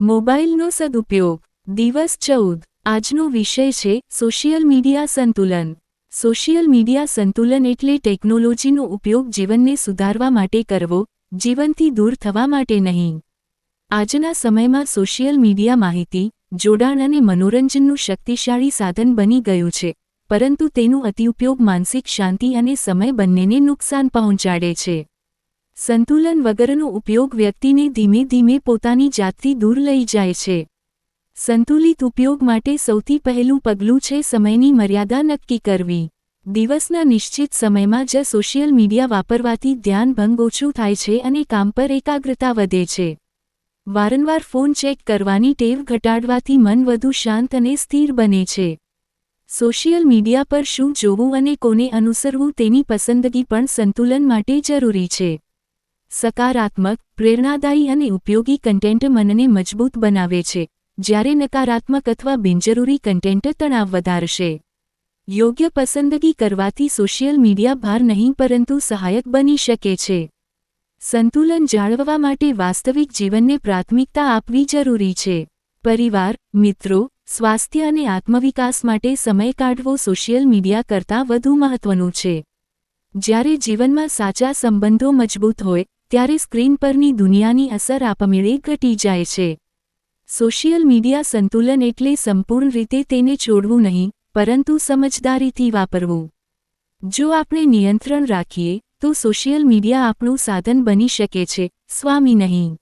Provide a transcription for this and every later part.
મોબાઈલનો સદુપયોગ દિવસ 14 આજનો વિષય છે સોશિયલ મીડિયા સંતુલન। સોશિયલ મીડિયા સંતુલન એટલે ટેકનોલોજીનો ઉપયોગ જીવનને સુધારવા માટે કરવો, જીવનથી દૂર થવા માટે નહીં। આજના સમયમાં સોશિયલ મીડિયા માહિતી, જોડાણ અને મનોરંજનનું શક્તિશાળી સાધન બની ગયું છે, પરંતુ તેનો અતિઉપયોગ માનસિક શાંતિ અને સમય બંનેને નુકસાન પહોંચાડે છે। સંતુલન વગરનો ઉપયોગ વ્યક્તિને ધીમે ધીમે પોતાની જાતથી દૂર લઈ જાય છે। સંતુલિત ઉપયોગ માટે સૌથી પહેલું પગલું છે સમયની મર્યાદા નક્કી કરવી। દિવસના નિશ્ચિત સમયમાં જ સોશિયલ મીડિયા વાપરવાથી ધ્યાન ભંગ ઓછું થાય છે અને કામ પર એકાગ્રતા વધે છે। વારંવાર ફોન ચેક કરવાની ટેવ ઘટાડવાથી મન વધુ શાંત અને સ્થિર બને છે। સોશિયલ મીડિયા પર શું જોવું અને કોને અનુસરવું તેની પસંદગી પણ સંતુલન માટે જરૂરી છે। સકારાત્મક, પ્રેરણાદાયી અને ઉપયોગી કન્ટેન્ટ મનને મજબૂત બનાવે છે, જ્યારે નકારાત્મક અથવા બિનજરૂરી કન્ટેન્ટ તણાવ વધારશે। યોગ્ય પસંદગી કરવાથી સોશિયલ મીડિયા ભાર નહીં પરંતુ સહાયક બની શકે છે। સંતુલન જાળવવા માટે વાસ્તવિક જીવનને પ્રાથમિકતા આપવી જરૂરી છે। પરિવાર, મિત્રો, સ્વાસ્થ્ય અને આત્મવિકાસ માટે સમય કાઢવો સોશિયલ મીડિયા કરતાં વધુ મહત્વનું છે। જ્યારે જીવનમાં સાચા સંબંધો મજબૂત હોય, ત્યારે સ્ક્રીન પરની દુનિયાની અસર આપમેળે ઘટી જાય છે। સોશિયલ મીડિયા સંતુલન એટલે સંપૂર્ણ રીતે તેને છોડવું નહીં, પરંતુ સમજદારીથી વાપરવું। જો આપણે નિયંત્રણ રાખીએ, તો સોશિયલ મીડિયા આપણું સાધન બની શકે છે, સ્વામી નહીં।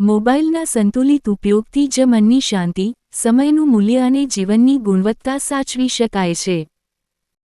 મોબાઈલના સંતુલિત ઉપયોગથી જ મનની શાંતિ, સમયનું મૂલ્ય અને જીવનની ગુણવત્તા સાચવી શકાય છે।